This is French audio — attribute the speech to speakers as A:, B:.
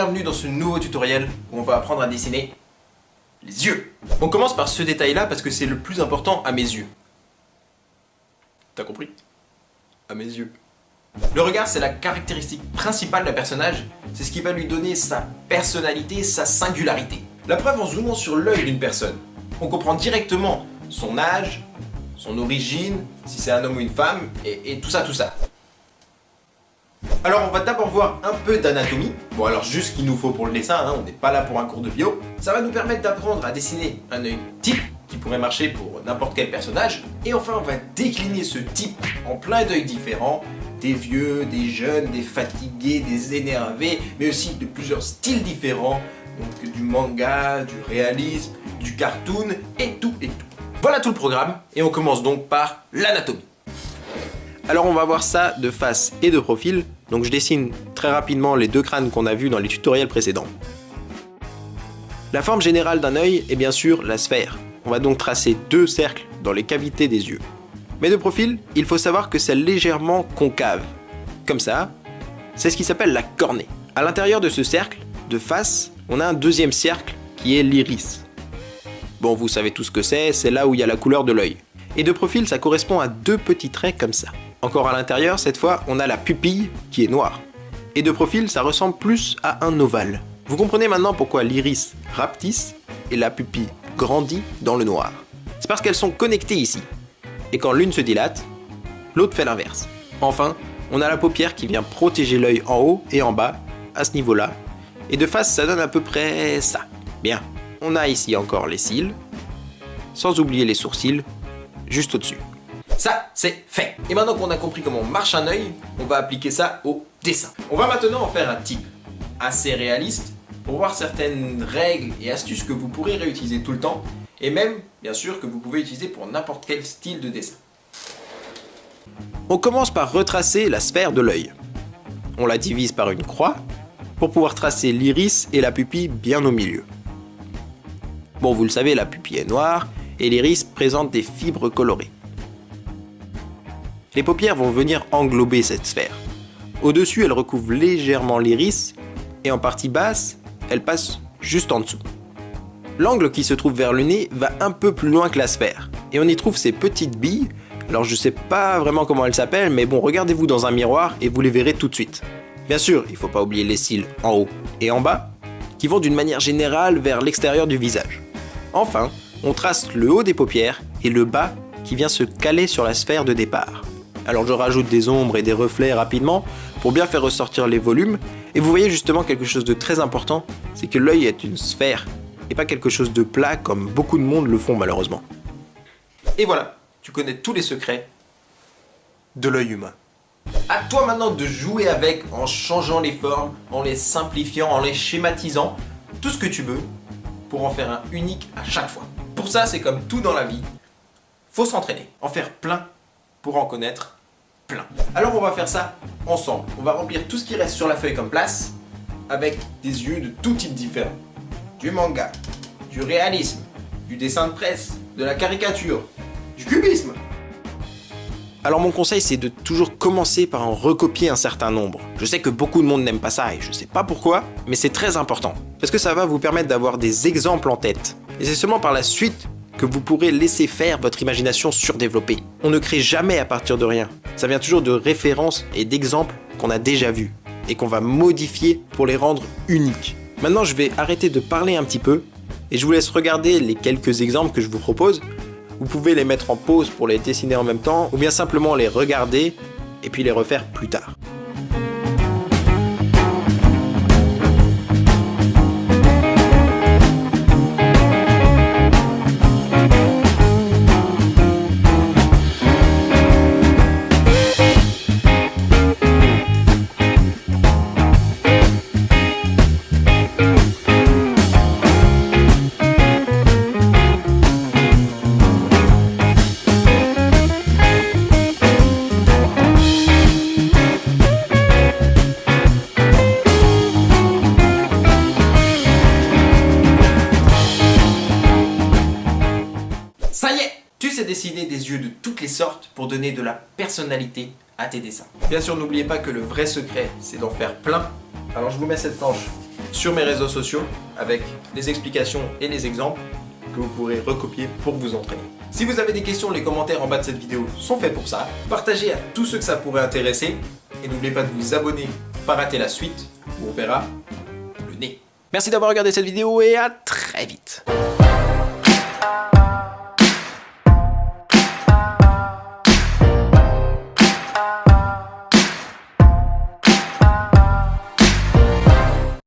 A: bienvenue dans ce nouveau tutoriel où on va apprendre à dessiner les yeux. On commence par ce détail-là parce que c'est le plus important à mes yeux. T'as compris? À mes yeux. Le regard, c'est la caractéristique principale d'un personnage, c'est ce qui va lui donner sa personnalité, sa singularité. La preuve en zoomant sur l'œil d'une personne. On comprend directement son âge, son origine, si c'est un homme ou une femme, et tout ça. Alors on va d'abord voir un peu d'anatomie. Bon alors juste ce qu'il nous faut pour le dessin, hein, on n'est pas là pour un cours de bio. Ça va nous permettre d'apprendre à dessiner un œil type, qui pourrait marcher pour n'importe quel personnage. Et enfin on va décliner ce type en plein d'œils différents. Des vieux, des jeunes, des fatigués, des énervés, mais aussi de plusieurs styles différents. Donc du manga, du réalisme, du cartoon, et tout. Voilà tout le programme, et on commence donc par l'anatomie. Alors on va voir ça de face et de profil, donc je dessine très rapidement les deux crânes qu'on a vus dans les tutoriels précédents. La forme générale d'un œil est bien sûr la sphère. On va donc tracer deux cercles dans les cavités des yeux. Mais de profil, il faut savoir que c'est légèrement concave. Comme ça, c'est ce qui s'appelle la cornée. À l'intérieur de ce cercle, de face, on a un deuxième cercle qui est l'iris. Bon, vous savez tout ce que c'est là où il y a la couleur de l'œil. Et de profil, ça correspond à deux petits traits comme ça. Encore à l'intérieur, cette fois, on a la pupille qui est noire. Et de profil, ça ressemble plus à un ovale. Vous comprenez maintenant pourquoi l'iris rapetisse et la pupille grandit dans le noir. C'est parce qu'elles sont connectées ici. Et quand l'une se dilate, l'autre fait l'inverse. Enfin, on a la paupière qui vient protéger l'œil en haut et en bas, à ce niveau-là. Et de face, ça donne à peu près ça. Bien. On a ici encore les cils, sans oublier les sourcils, juste au-dessus. Ça, c'est fait. Et maintenant qu'on a compris comment marche un œil, on va appliquer ça au dessin. On va maintenant en faire un type assez réaliste pour voir certaines règles et astuces que vous pourrez réutiliser tout le temps et même, bien sûr, que vous pouvez utiliser pour n'importe quel style de dessin. On commence par retracer la sphère de l'œil. On la divise par une croix pour pouvoir tracer l'iris et la pupille bien au milieu. Bon, vous le savez, la pupille est noire et l'iris présente des fibres colorées. Les paupières vont venir englober cette sphère. Au-dessus, elles recouvrent légèrement l'iris et en partie basse, elles passent juste en dessous. L'angle qui se trouve vers le nez va un peu plus loin que la sphère et on y trouve ces petites billes. Alors je sais pas vraiment comment elles s'appellent, mais bon, regardez-vous dans un miroir et vous les verrez tout de suite. Bien sûr, il ne faut pas oublier les cils en haut et en bas, qui vont d'une manière générale vers l'extérieur du visage. Enfin, on trace le haut des paupières et le bas qui vient se caler sur la sphère de départ. Alors je rajoute des ombres et des reflets rapidement pour bien faire ressortir les volumes. Et vous voyez justement quelque chose de très important, c'est que l'œil est une sphère et pas quelque chose de plat comme beaucoup de monde le font malheureusement. Et voilà, tu connais tous les secrets de l'œil humain. À toi maintenant de jouer avec en changeant les formes, en les simplifiant, en les schématisant, tout ce que tu veux pour en faire un unique à chaque fois. Pour ça, c'est comme tout dans la vie, faut s'entraîner, en faire plein pour en connaître plein. Alors on va faire ça ensemble. On va remplir tout ce qui reste sur la feuille comme place avec des yeux de tout type différents. Du manga, du réalisme, du dessin de presse, de la caricature, du cubisme. Alors mon conseil, c'est de toujours commencer par en recopier un certain nombre. Je sais que beaucoup de monde n'aime pas ça et je sais pas pourquoi, mais c'est très important. Parce que ça va vous permettre d'avoir des exemples en tête. Et c'est seulement par la suite que vous pourrez laisser faire votre imagination surdéveloppée. On ne crée jamais à partir de rien. Ça vient toujours de références et d'exemples qu'on a déjà vus et qu'on va modifier pour les rendre uniques. Maintenant, je vais arrêter de parler un petit peu et je vous laisse regarder les quelques exemples que je vous propose. Vous pouvez les mettre en pause pour les dessiner en même temps ou bien simplement les regarder et puis les refaire plus tard. Ça y est, tu sais dessiner des yeux de toutes les sortes pour donner de la personnalité à tes dessins. Bien sûr, n'oubliez pas que le vrai secret, c'est d'en faire plein. Alors je vous mets cette planche sur mes réseaux sociaux avec les explications et les exemples que vous pourrez recopier pour vous entraîner. Si vous avez des questions, les commentaires en bas de cette vidéo sont faits pour ça. Partagez à tous ceux que ça pourrait intéresser et n'oubliez pas de vous abonner pour ne pas rater la suite où on verra le nez. Merci d'avoir regardé cette vidéo et à très vite.